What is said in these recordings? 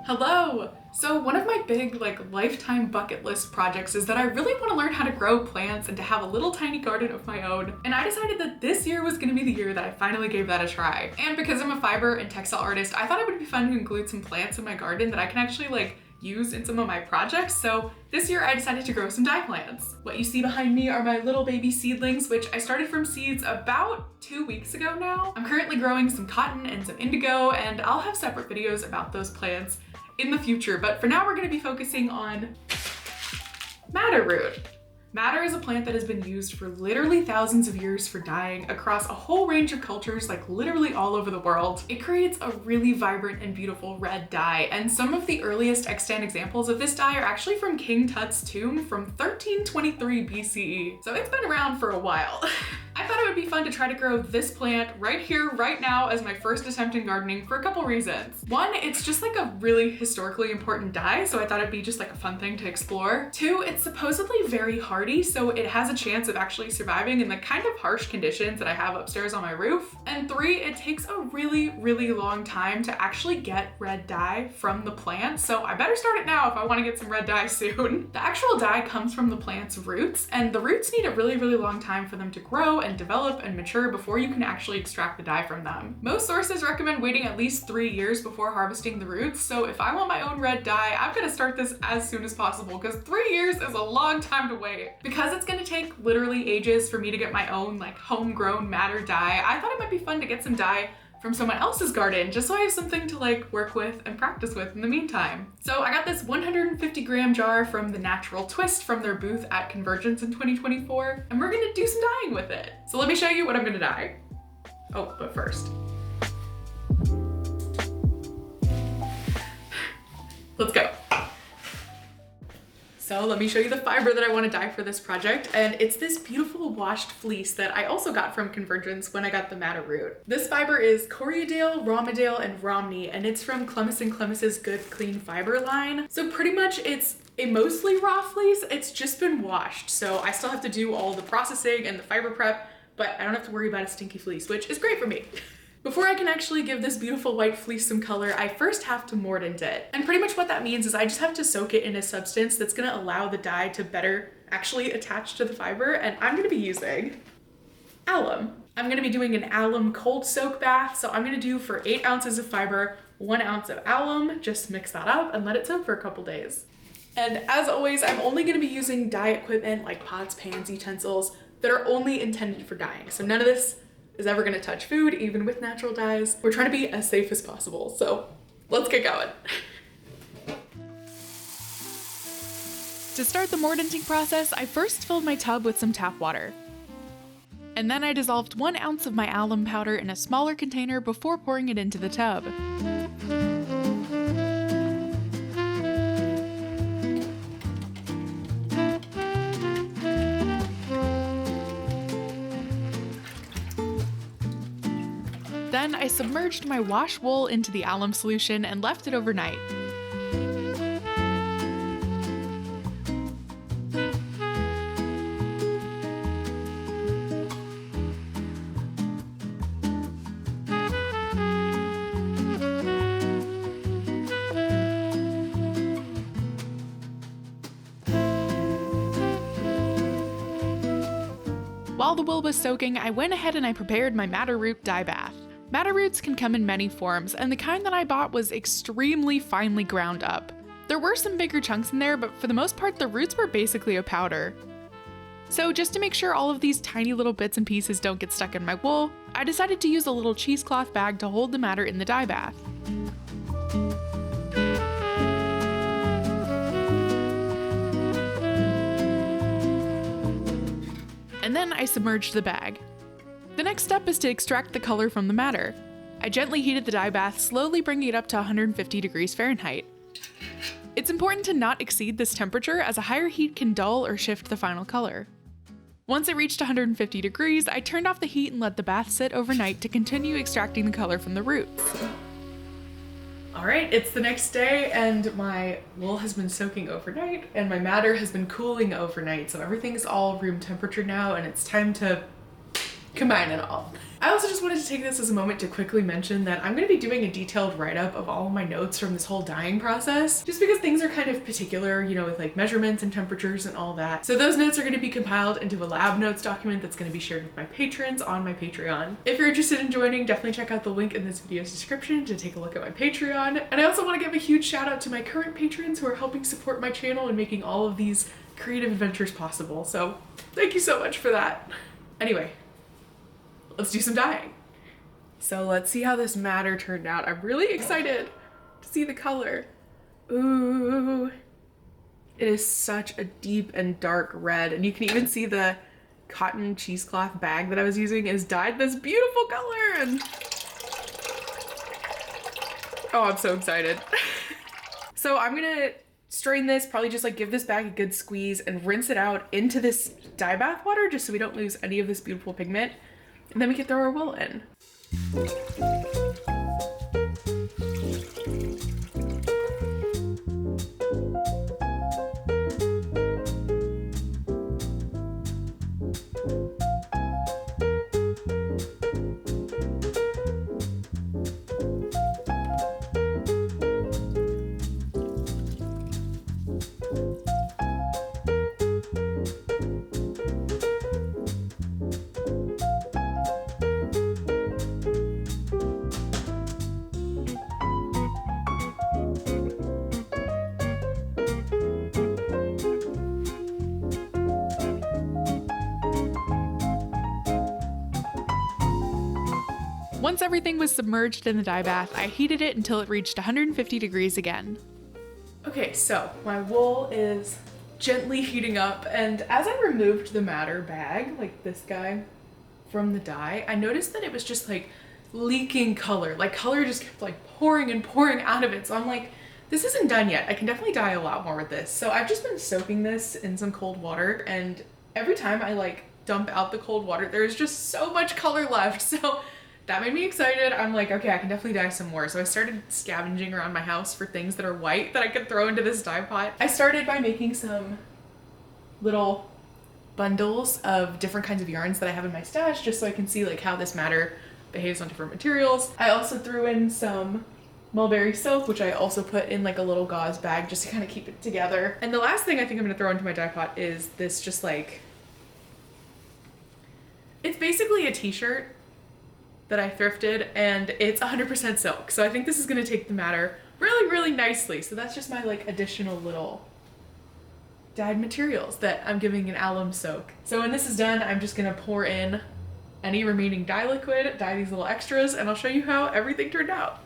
Hello! So one of my big lifetime bucket list projects is that I really want to learn how to grow plants and to have a little tiny garden of my own. And I decided that this year was going to be the year that I finally gave that a try. And because I'm a fiber and textile artist, I thought it would be fun to include some plants in my garden that I can actually use in some of my projects. So this year I decided to grow some dye plants. What you see behind me are my little baby seedlings, which I started from seeds about 2 weeks ago now. I'm currently growing some cotton and some indigo, and I'll have separate videos about those plants in the future, but for now we're going to be focusing on madder root. Madder is a plant that has been used for literally thousands of years for dyeing across a whole range of cultures, literally all over the world. It creates a really vibrant and beautiful red dye, and some of the earliest extant examples of this dye are actually from King Tut's tomb from 1323 BCE. So it's been around for a while. I thought it would be fun to try to grow this plant right here, right now as my first attempt in gardening for a couple reasons. One, it's just a really historically important dye, so I thought it'd be just a fun thing to explore. Two, it's supposedly very hardy, so it has a chance of actually surviving in the kind of harsh conditions that I have upstairs on my roof. And three, it takes a really, really long time to actually get red dye from the plant, so I better start it now if I want to get some red dye soon. The actual dye comes from the plant's roots, and the roots need a really, really long time for them to grow and develop and mature before you can actually extract the dye from them. Most sources recommend waiting at least 3 years before harvesting the roots, so if I want my own red dye, I've got to start this as soon as possible because 3 years is a long time to wait. Because it's going to take literally ages for me to get my own homegrown madder dye, I thought it might be fun to get some dye from someone else's garden, just so I have something to work with and practice with in the meantime. So I got this 150-gram jar from the Natural Twist from their booth at Convergence in 2024, and we're gonna do some dyeing with it. So let me show you what I'm gonna dye. Oh, but first. Let's go. So let me show you the fiber that I want to dye for this project, and it's this beautiful washed fleece that I also got from Convergence when I got the madder root. This fiber is Corriedale, Romedale, and Romney, and it's from Clemis & Clemis's Good Clean Fiber line. So pretty much it's a mostly raw fleece, it's just been washed, so I still have to do all the processing and the fiber prep, but I don't have to worry about a stinky fleece, which is great for me. Before I can actually give this beautiful white fleece some color, I first have to mordant it. And pretty much what that means is I just have to soak it in a substance that's gonna allow the dye to better actually attach to the fiber, and I'm gonna be using alum. I'm gonna be doing an alum cold soak bath, so I'm gonna do for 8 ounces of fiber, 1 ounce of alum, just mix that up and let it soak for a couple days. And as always, I'm only gonna be using dye equipment like pots, pans, utensils that are only intended for dyeing. So none of this is ever gonna touch food, even with natural dyes. We're trying to be as safe as possible, so let's get going. To start the mordanting process, I first filled my tub with some tap water. And then I dissolved 1 ounce of my alum powder in a smaller container before pouring it into the tub. Then I submerged my wash wool into the alum solution and left it overnight. While the wool was soaking, I went ahead and I prepared my madder root dye bath. Madder roots can come in many forms, and the kind that I bought was extremely finely ground up. There were some bigger chunks in there, but for the most part, the roots were basically a powder. So just to make sure all of these tiny little bits and pieces don't get stuck in my wool, I decided to use a little cheesecloth bag to hold the madder in the dye bath. And then I submerged the bag. The next step is to extract the color from the madder. I gently heated the dye bath, slowly bringing it up to 150 degrees Fahrenheit. It's important to not exceed this temperature as a higher heat can dull or shift the final color. Once it reached 150 degrees, I turned off the heat and let the bath sit overnight to continue extracting the color from the roots. All right, it's the next day and my wool has been soaking overnight and my madder has been cooling overnight, so everything's all room temperature now and it's time to combine it all. I also just wanted to take this as a moment to quickly mention that I'm going to be doing a detailed write-up of all of my notes from this whole dyeing process, just because things are kind of particular, you know, with like measurements and temperatures and all that. So those notes are going to be compiled into a lab notes document that's going to be shared with my patrons on my Patreon. If you're interested in joining, definitely check out the link in this video's description to take a look at my Patreon. And I also want to give a huge shout out to my current patrons who are helping support my channel and making all of these creative adventures possible. So thank you so much for that. Anyway, let's do some dyeing. So let's see how this matder turned out. I'm really excited to see the color. Ooh, it is such a deep and dark red. And you can even see the cotton cheesecloth bag that I was using is dyed this beautiful color. And oh, I'm so excited. So I'm gonna strain this, probably just like give this bag a good squeeze and rinse it out into this dye bath water just so we don't lose any of this beautiful pigment. And then we can throw our wool in. Once everything was submerged in the dye bath, I heated it until it reached 150 degrees again. Okay, so my wool is gently heating up, and as I removed the matder bag, like this guy, from the dye, I noticed that it was just like leaking color. Like color just kept like pouring and pouring out of it. So I'm like, this isn't done yet. I can definitely dye a lot more with this. So I've just been soaking this in some cold water, and every time I like dump out the cold water, there's just so much color left. So that made me excited. I'm like, okay, I can definitely dye some more. So I started scavenging around my house for things that are white that I could throw into this dye pot. I started by making some little bundles of different kinds of yarns that I have in my stash, just so I can see like how this matder behaves on different materials. I also threw in some mulberry silk, which I also put in like a little gauze bag just to kind of keep it together. And the last thing I think I'm gonna throw into my dye pot is this just like, it's basically a t-shirt that I thrifted, and it's 100% silk. So I think this is gonna take the matder really, really nicely. So that's just my like additional little dyed materials that I'm giving an alum soak. So when this is done, I'm just gonna pour in any remaining dye liquid, dye these little extras, and I'll show you how everything turned out.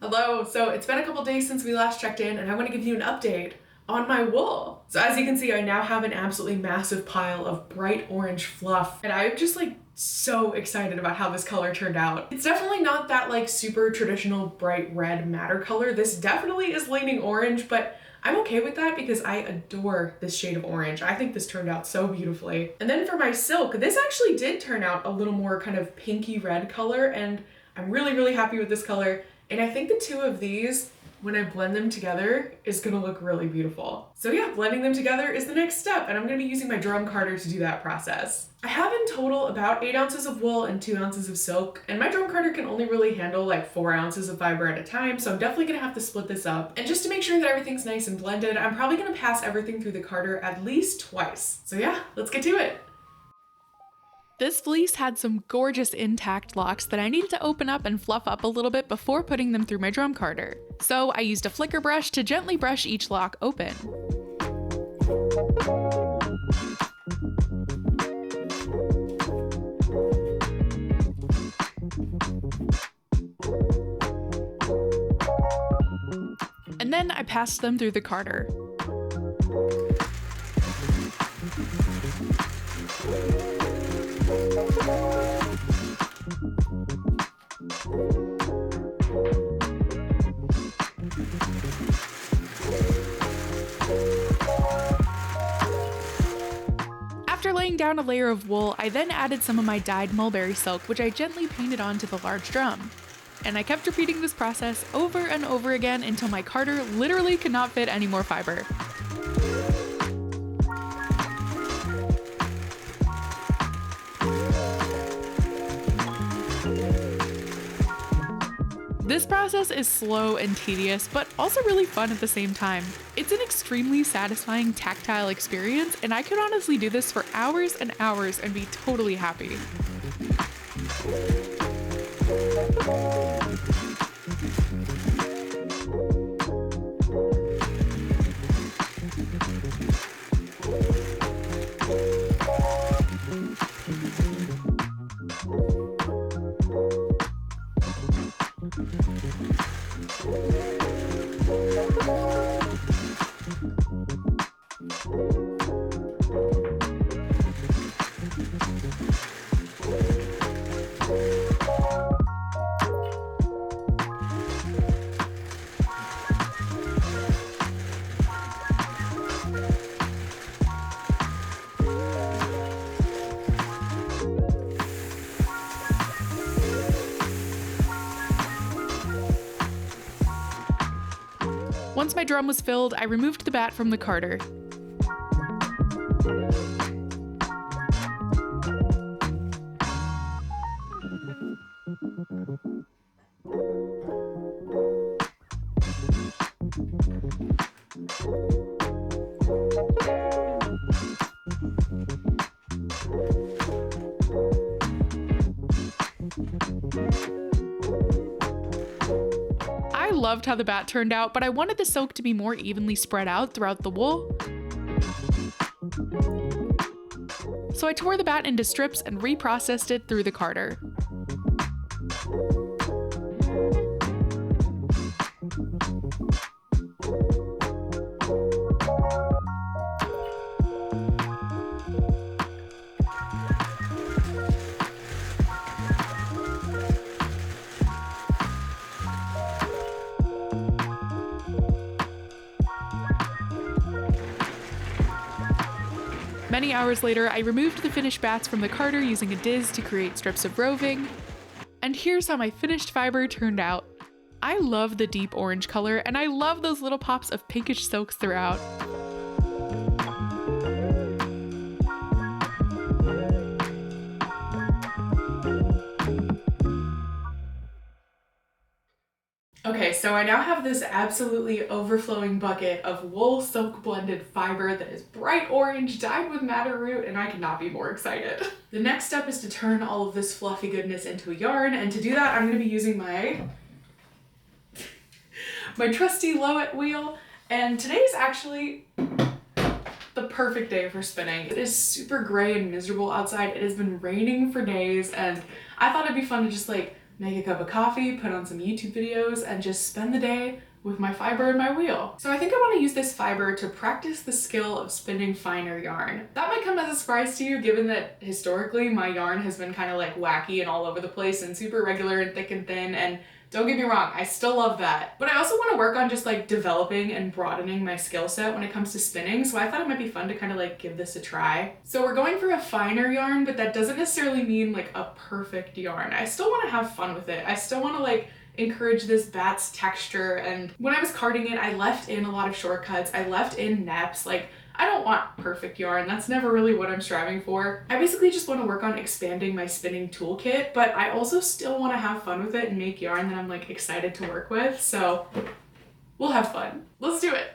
Hello, so it's been a couple days since we last checked in, and I wanna give you an update on my wool. So as you can see, I now have an absolutely massive pile of bright orange fluff, and I'm just like so excited about how this color turned out. It's definitely not that like super traditional bright red matder color. This definitely is leaning orange, but I'm okay with that because I adore this shade of orange. I think this turned out so beautifully. And then for my silk, this actually did turn out a little more kind of pinky red color, and I'm really, really happy with this color. And I think the two of these, when I blend them together, is gonna look really beautiful. So yeah, blending them together is the next step, and I'm gonna be using my drum carder to do that process. I have in total about 8 ounces of wool and 2 ounces of silk, and my drum carder can only really handle like 4 ounces of fiber at a time, so I'm definitely gonna have to split this up. And just to make sure that everything's nice and blended, I'm probably gonna pass everything through the carder at least twice. So yeah, let's get to it. This fleece had some gorgeous intact locks that I needed to open up and fluff up a little bit before putting them through my drum carder. So I used a flicker brush to gently brush each lock open. And then I passed them through the carder. After laying down a layer of wool, I then added some of my dyed mulberry silk, which I gently painted onto the large drum. And I kept repeating this process over and over again until my carder literally could not fit any more fiber. This process is slow and tedious, but also really fun at the same time. It's an extremely satisfying tactile experience, and I could honestly do this for hours and hours and be totally happy. Once my drum was filled, I removed the bat from the carder. I loved how the bat turned out, but I wanted the silk to be more evenly spread out throughout the wool. So I tore the bat into strips and reprocessed it through the carder. Many hours later, I removed the finished bats from the carder using a diz to create strips of roving. And here's how my finished fiber turned out. I love the deep orange color, and I love those little pops of pinkish silks throughout. Okay, so I now have this absolutely overflowing bucket of wool silk blended fiber that is bright orange, dyed with madder root, and I could not be more excited. The next step is to turn all of this fluffy goodness into a yarn, and to do that I'm going to be using my trusty Lowet wheel, and today is actually the perfect day for spinning. It is super gray and miserable outside. It has been raining for days, and I thought it'd be fun to just like make a cup of coffee, put on some YouTube videos, and just spend the day with my fiber and my wheel. So I think I want to use this fiber to practice the skill of spinning finer yarn. That might come as a surprise to you, given that historically my yarn has been kind of like wacky and all over the place and super regular and thick and thin, and don't get me wrong, I still love that. But I also want to work on just like developing and broadening my skill set when it comes to spinning, so I thought it might be fun to kind of like give this a try. So we're going for a finer yarn, but that doesn't necessarily mean like a perfect yarn. I still want to have fun with it. I still want to like encourage this bat's texture, and when I was carding it, I left in a lot of shortcuts. I left in neps. Like, I don't want perfect yarn. That's never really what I'm striving for. I basically just want to work on expanding my spinning toolkit, but I also still want to have fun with it and make yarn that I'm like excited to work with. So we'll have fun. Let's do it.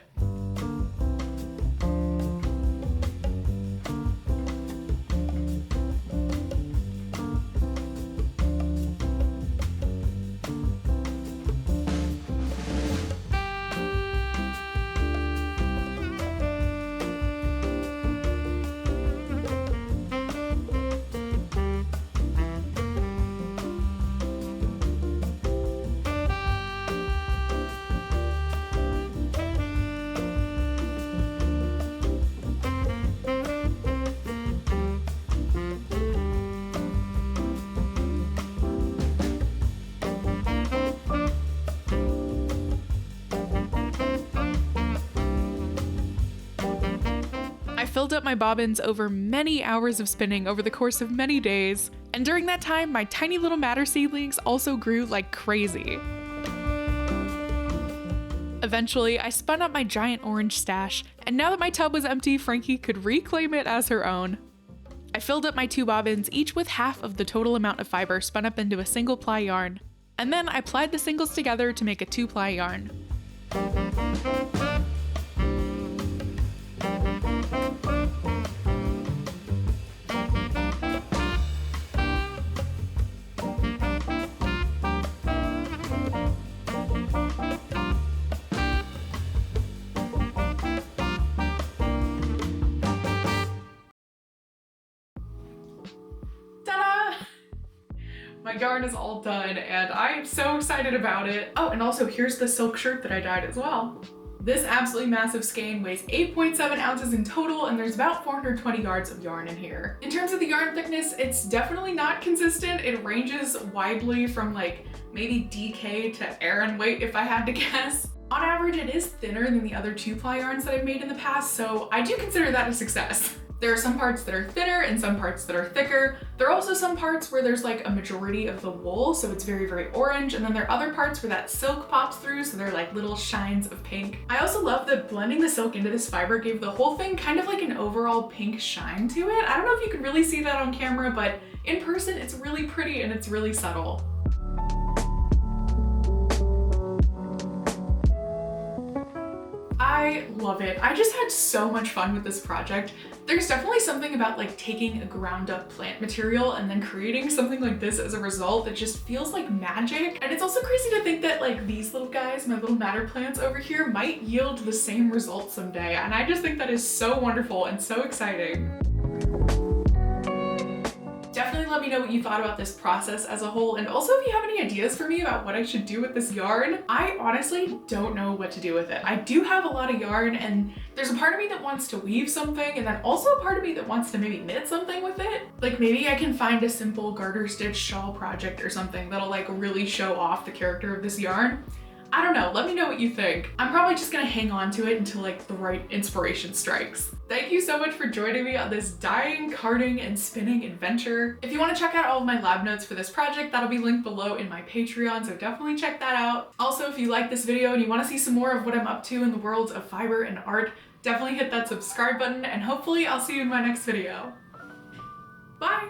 I filled up my bobbins over many hours of spinning over the course of many days, and during that time, my tiny little madder seedlings also grew like crazy. Eventually, I spun up my giant orange stash, and now that my tub was empty, Frankie could reclaim it as her own. I filled up my 2 bobbins, each with half of the total amount of fiber spun up into a single ply yarn, And then I plied the singles together to make a 2-ply yarn. My yarn is all done and I am so excited about it. Oh, and also here's the silk shirt that I dyed as well. This absolutely massive skein weighs 8.7 ounces in total, and there's about 420 yards of yarn in here. In terms of the yarn thickness, it's definitely not consistent. It ranges widely from like maybe DK to Aran weight if I had to guess. On average, it is thinner than the other 2-ply yarns that I've made in the past, so I do consider that a success. There are some parts that are thinner and some parts that are thicker. There are also some parts where there's like a majority of the wool, so it's very, very orange. And then there are other parts where that silk pops through, so they're like little shines of pink. I also love that blending the silk into this fiber gave the whole thing kind of like an overall pink shine to it. I don't know if you can really see that on camera, but in person, it's really pretty and it's really subtle. I love it. I just had so much fun with this project. There's definitely something about like taking a ground up plant material and then creating something like this as a result that just feels like magic. And it's also crazy to think that like these little guys, my little matder plants over here, might yield the same result someday. And I just think that is so wonderful and so exciting. Definitely let me know what you thought about this process as a whole, and also if you have any ideas for me about what I should do with this yarn. I honestly don't know what to do with it. I do have a lot of yarn, and there's a part of me that wants to weave something, and then also a part of me that wants to maybe knit something with it. Like maybe I can find a simple garter stitch shawl project or something that'll like really show off the character of this yarn. I don't know, let me know what you think. I'm probably just gonna hang on to it until like the right inspiration strikes. Thank you so much for joining me on this dyeing, carding, and spinning adventure. If you wanna check out all of my lab notes for this project, that'll be linked below in my Patreon, so definitely check that out. Also, if you like this video and you wanna see some more of what I'm up to in the worlds of fiber and art, definitely hit that subscribe button, and hopefully I'll see you in my next video. Bye!